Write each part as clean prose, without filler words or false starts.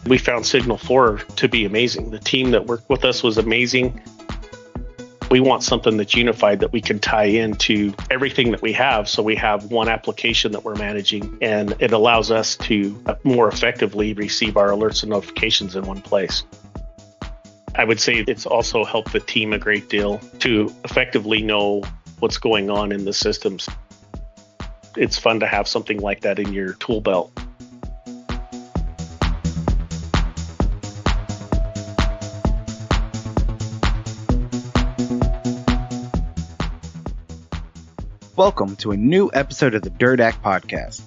We found SIGNL4 to be amazing. The team that worked with us was amazing. We want something that's unified that we can tie into everything that we have. So we have one application that we're managing, and it allows us to more effectively receive our alerts and notifications in one place. I would say it's also helped the team a great deal to effectively know what's going on in the systems. It's fun to have something like that in your tool belt. Welcome to a new episode of the Derdack podcast,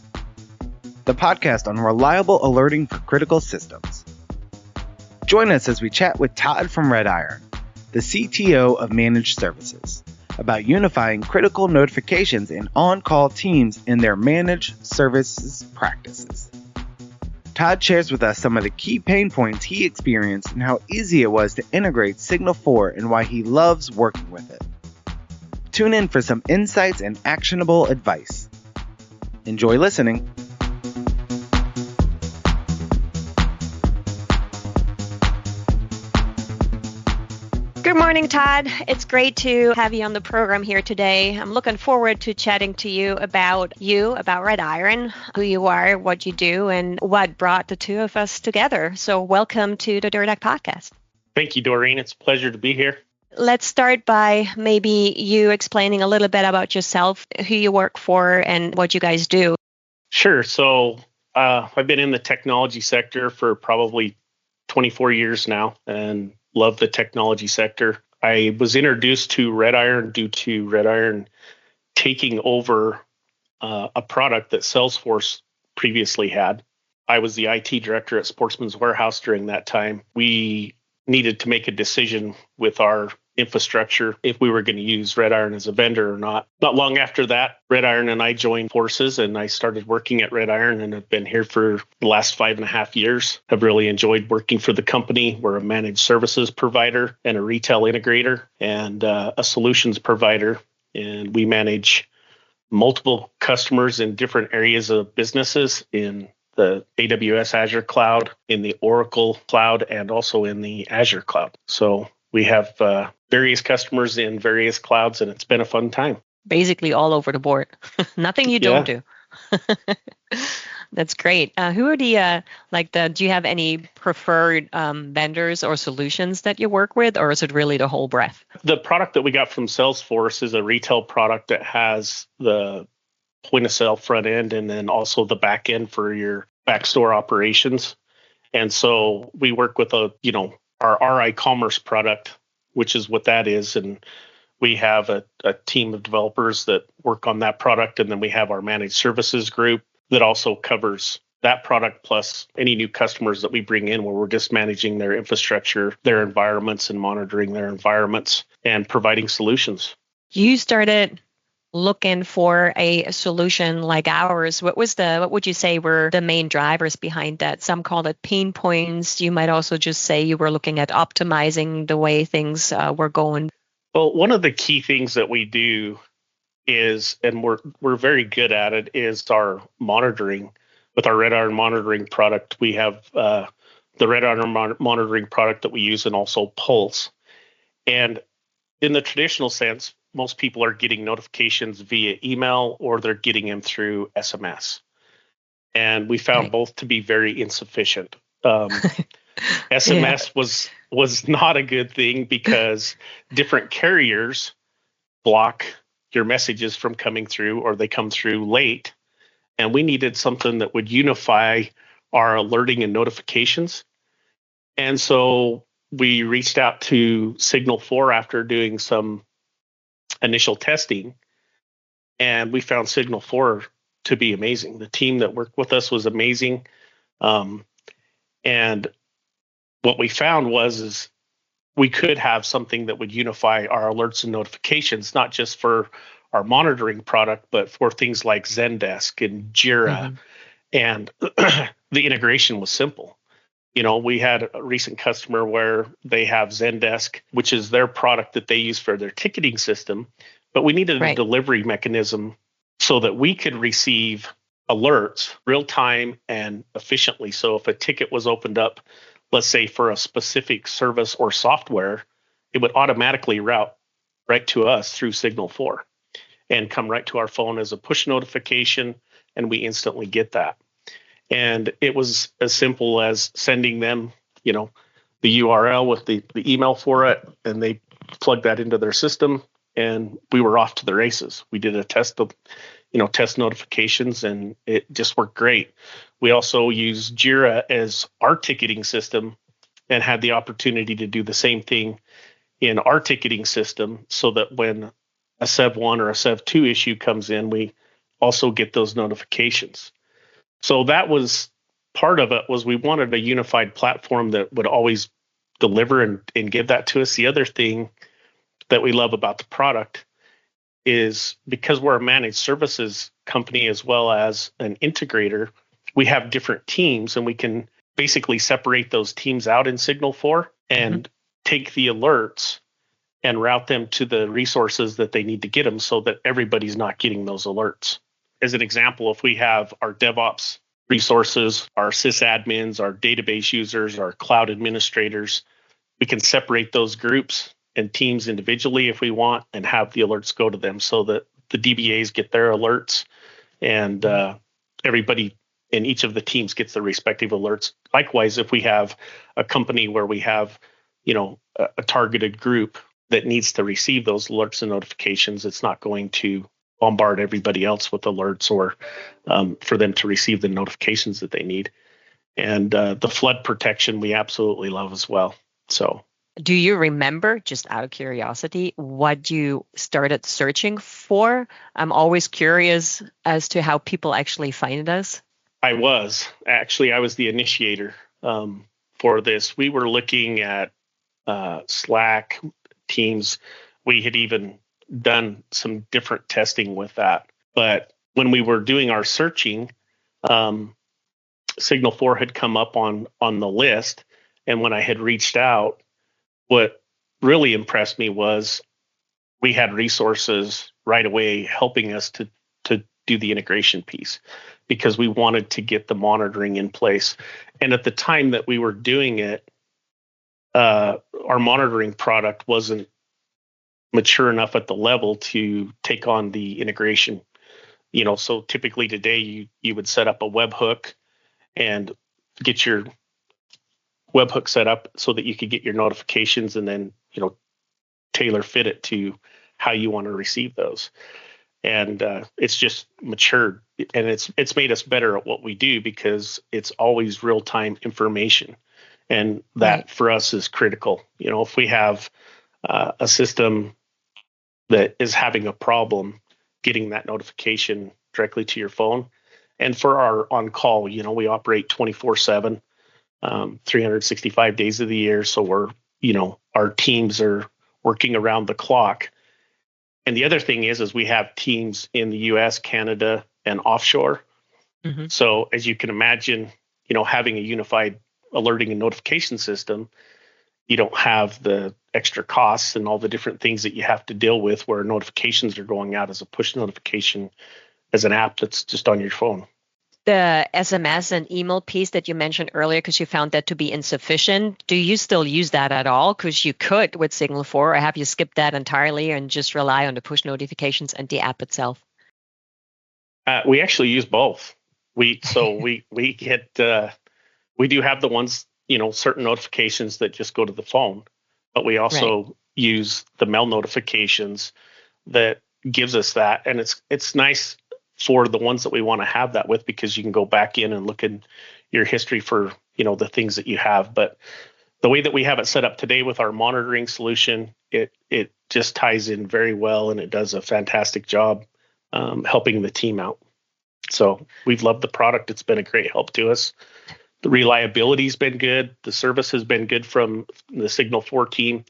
the podcast on reliable alerting for critical systems. Join us as we chat with Todd from RedIron, the CTO of Managed Services, about unifying critical notifications and on-call teams in their managed services practices. Todd shares with us some of the key pain points he experienced and how easy it was to integrate SIGNL4 and why he loves working with it. Tune in for some insights and actionable advice. Enjoy listening. Good morning, Todd. It's great to have you on the program here today. I'm looking forward to chatting to you, about RedIron, who you are, what you do, and what brought the two of us together. So welcome to the Derdack podcast. Thank you, Doreen. It's a pleasure to be here. Let's start by maybe you explaining a little bit about yourself, who you work for, and what you guys do. Sure. So I've been in the technology sector for probably 24 years now and love the technology sector. I was introduced to RedIron due to RedIron taking over a product that Salesforce previously had. I was the IT director at Sportsman's Warehouse during that time. We needed to make a decision with our infrastructure if we were going to use RedIron as a vendor or not. Not long after that, RedIron and I joined forces, and I started working at RedIron and have been here for the last 5.5 years. I've really enjoyed working for the company. We're a managed services provider and a retail integrator and a solutions provider, and we manage multiple customers in different areas of businesses in the AWS Azure cloud, in the Oracle cloud, and also in the Azure cloud. So we have various customers in various clouds, and it's been a fun time. Basically all over the board. Nothing you don't do. That's great. Who are do you have any preferred vendors or solutions that you work with, or is it really the whole breadth? The product that we got from Salesforce is a retail product that has the point of sale front end and then also the back end for your backstore operations. And so we work with our RI Commerce product, which is what that is. And we have a team of developers that work on that product. And then we have our managed services group that also covers that product, plus any new customers that we bring in where we're just managing their infrastructure, their environments, and monitoring their environments and providing solutions. You started looking for a solution like ours. What would you say were the main drivers behind that? Some call it pain points. You might also just say you were looking at optimizing the way things were going. Well, one of the key things that we do is, and we're very good at it, is our monitoring. With our RedIron monitoring product, we have the RedIron monitoring product that we use, and also Pulse. And in the traditional sense, most people are getting notifications via email or they're getting them through SMS. And we found both to be very insufficient. SMS was not a good thing because different carriers block your messages from coming through, or they come through late. And we needed something that would unify our alerting and notifications. And so we reached out to SIGNL4 after doing some initial testing, and we found SIGNL4 to be amazing. The team that worked with us was amazing. And what we found is we could have something that would unify our alerts and notifications, not just for our monitoring product, but for things like Zendesk and Jira. And the integration was simple. We had a recent customer where they have Zendesk, which is their product that they use for their ticketing system, but we needed a delivery mechanism so that we could receive alerts real time and efficiently. So if a ticket was opened up, let's say for a specific service or software, it would automatically route right to us through Signal4 and come right to our phone as a push notification, and we instantly get that. And it was as simple as sending them, the URL with the email for it, and they plugged that into their system, and we were off to the races. We did a test notifications, and it just worked great. We also use Jira as our ticketing system and had the opportunity to do the same thing in our ticketing system, so that when a SEV1 or a SEV2 issue comes in, we also get those notifications. So that was part of it, was we wanted a unified platform that would always deliver and give that to us. The other thing that we love about the product is, because we're a managed services company as well as an integrator, we have different teams, and we can basically separate those teams out in Signal4 and take the alerts and route them to the resources that they need to get them, so that everybody's not getting those alerts. As an example, if we have our DevOps resources, our sysadmins, our database users, our cloud administrators, we can separate those groups and teams individually if we want, and have the alerts go to them, so that the DBAs get their alerts, and everybody in each of the teams gets the respective alerts. Likewise, if we have a company where we have, a targeted group that needs to receive those alerts and notifications, it's not going to bombard everybody else with alerts, or for them to receive the notifications that they need. And the flood protection we absolutely love as well. So, do you remember, just out of curiosity, what you started searching for? I'm always curious as to how people actually find us. I was the initiator for this. We were looking at Slack, Teams. We had even done some different testing with that. But when we were doing our searching, Signal4 had come up on the list. And when I had reached out, what really impressed me was we had resources right away helping us to do the integration piece, because we wanted to get the monitoring in place. And at the time that we were doing it, our monitoring product wasn't mature enough at the level to take on the integration. So typically today you would set up a webhook and get your webhook set up so that you could get your notifications, and then tailor fit it to how you want to receive those. And it's just matured, and it's made us better at what we do, because it's always real-time information, and that for us is critical. If we have a system that is having a problem, getting that notification directly to your phone. And for our on-call, we operate 24/7, 365 days of the year. So our teams are working around the clock. And the other thing is we have teams in the US, Canada, and offshore. So as you can imagine, having a unified alerting and notification system, you don't have the extra costs and all the different things that you have to deal with, where notifications are going out as a push notification as an app that's just on your phone. The SMS and email piece that you mentioned earlier, because you found that to be insufficient, do you still use that at all? Because you could with Signal4, or have you skipped that entirely and just rely on the push notifications and the app itself? We actually use both. We do have the ones, certain notifications that just go to the phone, but we also use the mail notifications that gives us that. And it's nice for the ones that we want to have that with, because you can go back in and look in your history for, the things that you have. But the way that we have it set up today with our monitoring solution, it just ties in very well, and it does a fantastic job helping the team out. So we've loved the product. It's been a great help to us. The reliability's been good. The service has been good from the Signal4 team.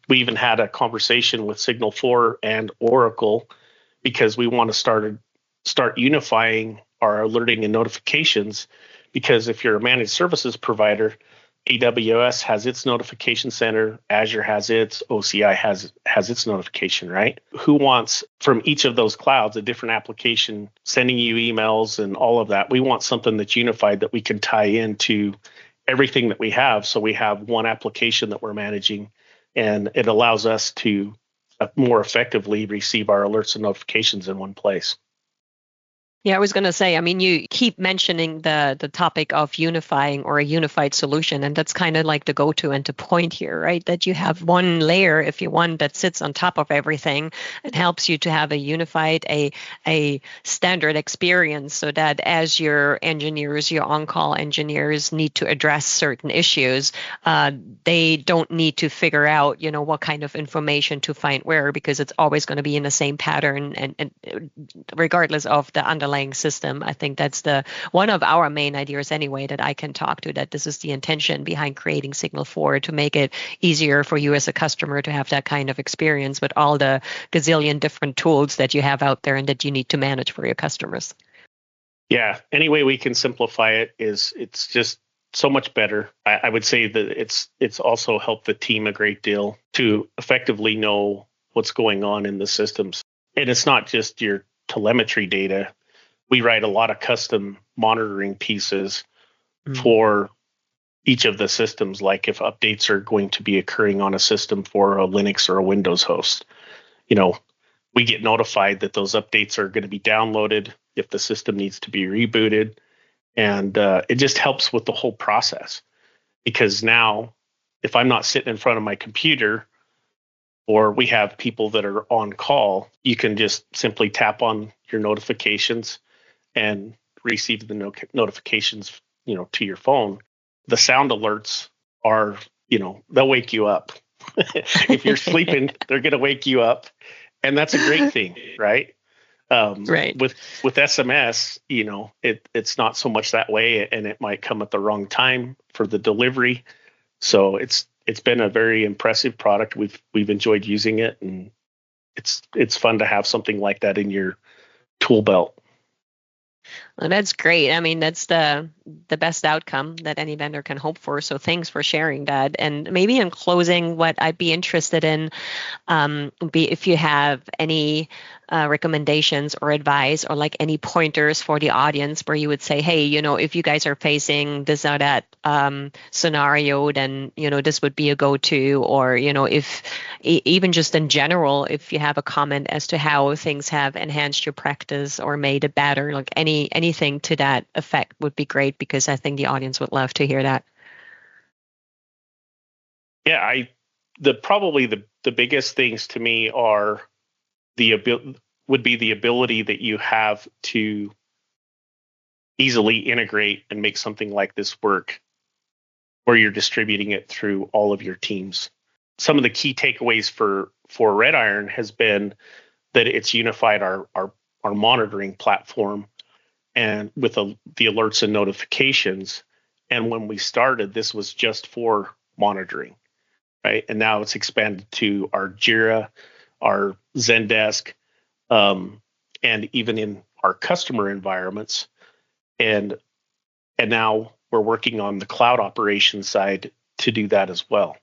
We even had a conversation with Signal4 and Oracle, because we want to start unifying our alerting and notifications. Because if you're a managed services provider AWS has its notification center, Azure has its, OCI has its notification, right? Who wants from each of those clouds a different application sending you emails and all of that? We want something that's unified that we can tie into everything that we have. So we have one application that we're managing, and it allows us to more effectively receive our alerts and notifications in one place. Yeah, I was going to say, I mean, you keep mentioning the topic of unifying or a unified solution, and that's kind of like the go-to and the point here, right? That you have one layer, if you want, that sits on top of everything and helps you to have a unified, a standard experience, so that as your engineers, your on-call engineers need to address certain issues, they don't need to figure out, what kind of information to find where, because it's always going to be in the same pattern, and regardless of the underlying system. I think that's one of our main ideas anyway, that I can talk to, that this is the intention behind creating SIGNL4, to make it easier for you as a customer to have that kind of experience with all the gazillion different tools that you have out there and that you need to manage for your customers. Yeah, any way we can simplify it it's just so much better. I would say that it's also helped the team a great deal to effectively know what's going on in the systems. And it's not just your telemetry data. We write a lot of custom monitoring pieces for each of the systems, like if updates are going to be occurring on a system for a Linux or a Windows host. We get notified that those updates are going to be downloaded if the system needs to be rebooted. And it just helps with the whole process, because now if I'm not sitting in front of my computer, or we have people that are on call, you can just simply tap on your notifications and receive the notifications, to your phone. The sound alerts are, they'll wake you up. If you're sleeping, they're going to wake you up. And that's a great thing, right? Right. With SMS, it's not so much that way, and it might come at the wrong time for the delivery. So it's been a very impressive product. We've enjoyed using it, and it's fun to have something like that in your tool belt. Well, that's great. I mean, that's the best outcome that any vendor can hope for. So thanks for sharing that. And maybe in closing, what I'd be interested in would be if you have any recommendations or advice, or like any pointers for the audience where you would say, hey, if you guys are facing this or that scenario, then, this would be a go-to. Or, if even just in general, if you have a comment as to how things have enhanced your practice or made it better, like anything to that effect would be great, because I think the audience would love to hear that. Yeah, probably the biggest things to me are the ability that you have to easily integrate and make something like this work, where you're distributing it through all of your teams. Some of the key takeaways for RedIron has been that it's unified our monitoring platform, and with the alerts and notifications. And when we started, this was just for monitoring, right? And now it's expanded to our Jira, our Zendesk, and even in our customer environments. And now we're working on the cloud operations side to do that as well.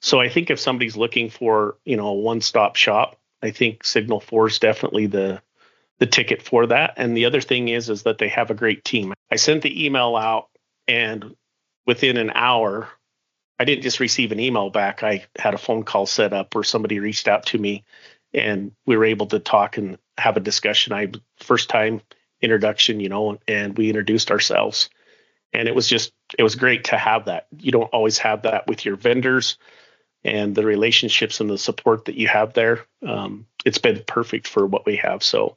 So I think if somebody's looking for, a one-stop shop, I think SIGNL4 is definitely the ticket for that. And the other thing is that they have a great team. I sent the email out, and within an hour, I didn't just receive an email back. I had a phone call set up where somebody reached out to me, and we were able to talk and have a discussion. First time introduction, and we introduced ourselves. And it was great to have that. You don't always have that with your vendors, and the relationships and the support that you have there. It's been perfect for what we have. So,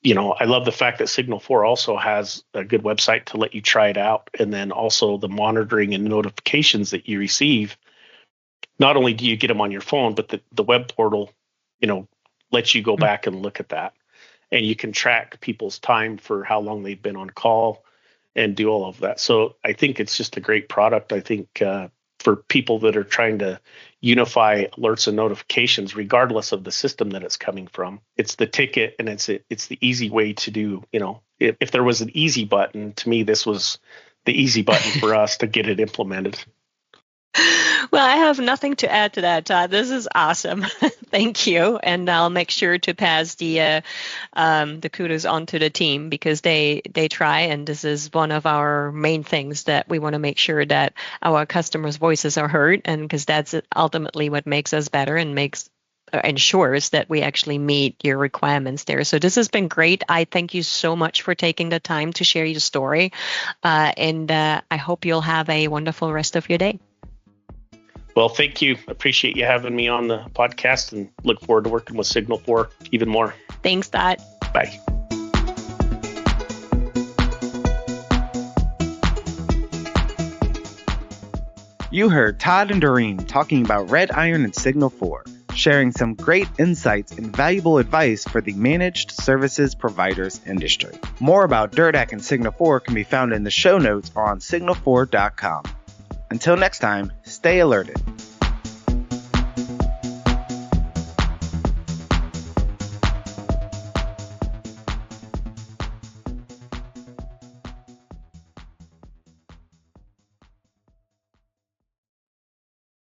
I love the fact that SIGNL4 also has a good website to let you try it out. And then also the monitoring and notifications that you receive. Not only do you get them on your phone, but the web portal, lets you go back and look at that. And you can track people's time for how long they've been on call and do all of that. So I think it's just a great product. I think for people that are trying to unify alerts and notifications, regardless of the system that it's coming from, it's the ticket, and it's the easy way to do. If there was an easy button, to me, this was the easy button for us to get it implemented. Well, I have nothing to add to that, Todd. This is awesome. Thank you. And I'll make sure to pass the kudos on to the team because they try. And this is one of our main things that we want to make sure that our customers' voices are heard. And because that's ultimately what makes us better and ensures that we actually meet your requirements there. So this has been great. I thank you so much for taking the time to share your story. And I hope you'll have a wonderful rest of your day. Well, thank you. Appreciate you having me on the podcast and look forward to working with SIGNL4 even more. Thanks, Todd. Bye. You heard Todd and Doreen talking about RedIron and SIGNL4, sharing some great insights and valuable advice for the managed services providers industry. More about Derdack and SIGNL4 can be found in the show notes or on signal4.com. Until next time, stay alerted.